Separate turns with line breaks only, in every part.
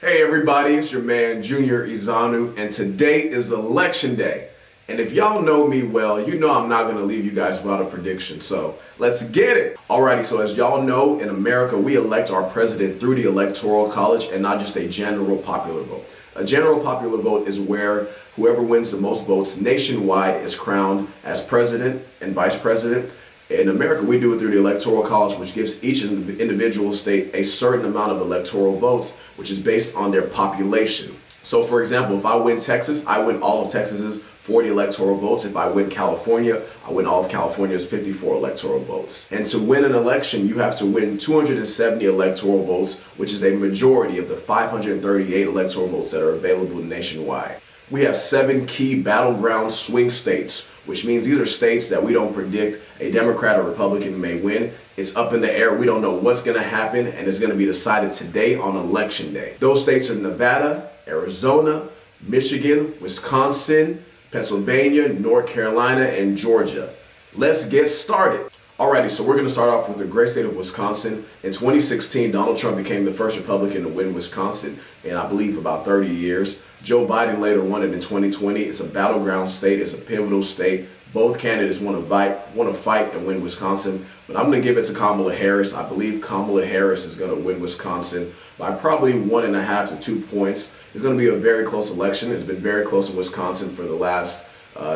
Hey everybody, it's your man Junior Ezeonu, and today is election day. And if y'all know me well, you know I'm not going to leave you guys without a prediction, so let's get it. Alrighty, so as y'all know, in America, we elect our president through the Electoral College and not just a general popular vote. A general popular vote is where whoever wins the most votes nationwide is crowned as president and vice president. In America, we do it through the Electoral College, which gives each individual state a certain amount of electoral votes, which is based on their population. So, for example, if I win Texas, I win all of Texas's 40 electoral votes. If I win California, I win all of California's 54 electoral votes. And to win an election, you have to win 270 electoral votes, which is a majority of the 538 electoral votes that are available nationwide. We have 7 key battleground swing states, which means these are states that we don't predict a Democrat or Republican may win. It's up in the air. We don't know what's going to happen, and it's going to be decided today on election day. Those states are Nevada, Arizona, Michigan, Wisconsin, Pennsylvania, North Carolina, and Georgia. Let's get started. Alrighty, so we're going to start off with the great state of Wisconsin. In 2016, Donald Trump became the first Republican to win Wisconsin in, I believe, about 30 years. Joe Biden later won it in 2020. It's a battleground state. It's a pivotal state. Both candidates want to fight and win Wisconsin, but I'm going to give it to Kamala Harris. I believe Kamala Harris is going to win Wisconsin by probably 1.5 to 2 points. It's going to be a very close election. It's been very close in Wisconsin for the last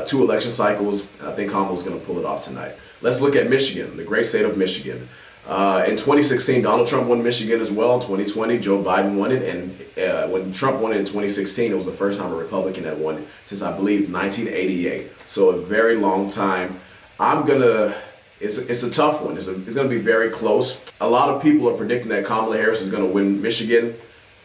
2 election cycles, and I think Kamala's going to pull it off tonight. Let's look at Michigan, the great state of Michigan. In 2016, Donald Trump won Michigan as well. In 2020, Joe Biden won it. And when Trump won it in 2016, it was the first time a Republican had won it since, I believe, 1988. So a very long time. It's a tough one. It's going to be very close. A lot of people are predicting that Kamala Harris is going to win Michigan.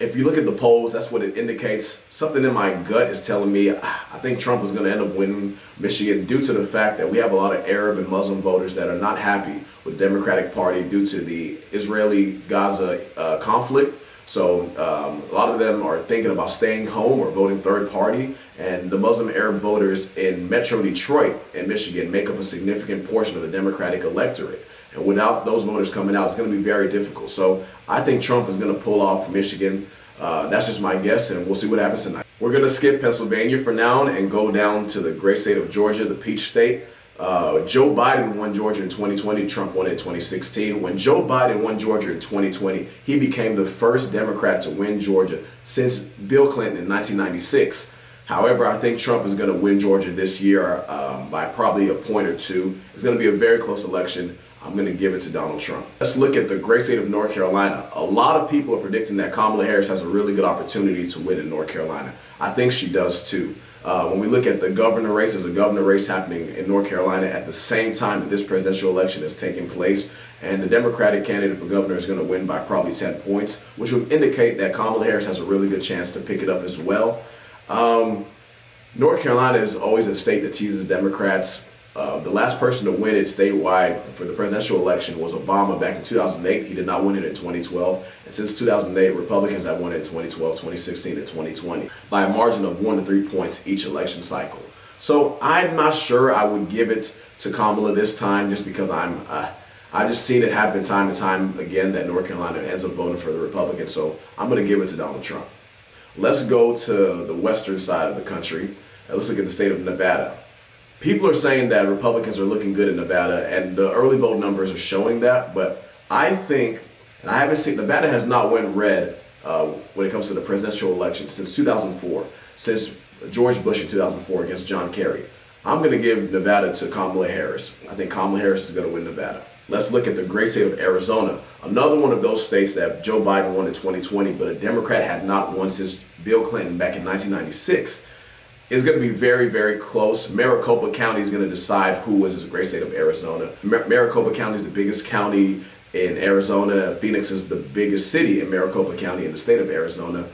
If you look at the polls, that's what it indicates. Something in my gut is telling me I think Trump is going to end up winning Michigan due to the fact that we have a lot of Arab and Muslim voters that are not happy with the Democratic Party due to the Israeli-Gaza conflict. So a lot of them are thinking about staying home or voting third party. And the Muslim Arab voters in Metro Detroit and Michigan make up a significant portion of the Democratic electorate. And without those voters coming out, it's going to be very difficult. So I think Trump is going to pull off Michigan. That's just my guess, and we'll see what happens tonight. We're going to skip Pennsylvania for now and go down to the great state of Georgia, the Peach State. Joe Biden won Georgia in 2020. Trump won it in 2016. When Joe Biden won Georgia in 2020, he became the first Democrat to win Georgia since Bill Clinton in 1996. However, I think Trump is going to win Georgia this year by probably a point or two. It's going to be a very close election. I'm going to give it to Donald Trump. Let's look at the great state of North Carolina. A lot of people are predicting that Kamala Harris has a really good opportunity to win in North Carolina. I think she does too. When we look at the governor race, there's a governor race happening in North Carolina at the same time that this presidential election is taking place. And the Democratic candidate for governor is going to win by probably 10 points, which would indicate that Kamala Harris has a really good chance to pick it up as well. North Carolina is always a state that teases Democrats. The last person to win it statewide for the presidential election was Obama back in 2008. He did not win it in 2012. And since 2008, Republicans have won it in 2012, 2016, and 2020 by a margin of 1 to 3 points each election cycle. So I'm not sure I would give it to Kamala this time just because I've just seen it happen time and time again that North Carolina ends up voting for the Republicans. So I'm going to give it to Donald Trump. Let's go to the western side of the country and let's look at the state of Nevada. People are saying that Republicans are looking good in Nevada, and the early vote numbers are showing that. But I think, and I haven't seen, Nevada has not went red when it comes to the presidential election since 2004, since George Bush in 2004 against John Kerry. I'm going to give Nevada to Kamala Harris. I think Kamala Harris is going to win Nevada. Let's look at the great state of Arizona, another one of those states that Joe Biden won in 2020, but a Democrat had not won since Bill Clinton back in 1996. It's going to be very, very close. Maricopa County is going to decide who is the great state of Arizona. Maricopa County is the biggest county in Arizona. Phoenix is the biggest city in Maricopa County in the state of Arizona.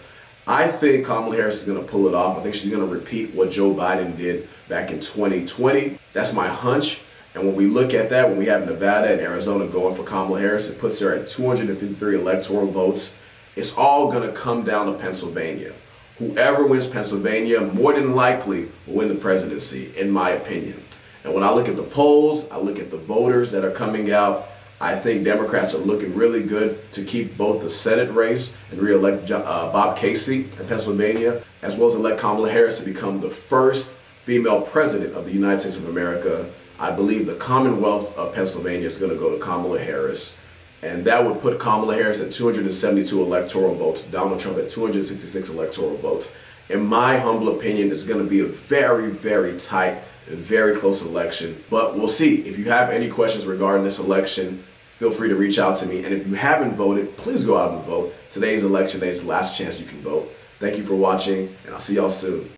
I think Kamala Harris is going to pull it off. I think she's going to repeat what Joe Biden did back in 2020. That's my hunch. And when we look at that, when we have Nevada and Arizona going for Kamala Harris, it puts her at 253 electoral votes. It's all going to come down to Pennsylvania. Whoever wins Pennsylvania more than likely will win the presidency, in my opinion. And when I look at the polls, I look at the voters that are coming out, I think Democrats are looking really good to keep both the Senate race and re-elect Bob Casey in Pennsylvania, as well as elect Kamala Harris to become the first female president of the United States of America. I believe the Commonwealth of Pennsylvania is going to go to Kamala Harris. And that would put Kamala Harris at 272 electoral votes, Donald Trump at 266 electoral votes. In my humble opinion, it's going to be a very, very tight and very close election. But we'll see. If you have any questions regarding this election, feel free to reach out to me. And if you haven't voted, please go out and vote. Today's election day is the last chance you can vote. Thank you for watching, and I'll see y'all soon.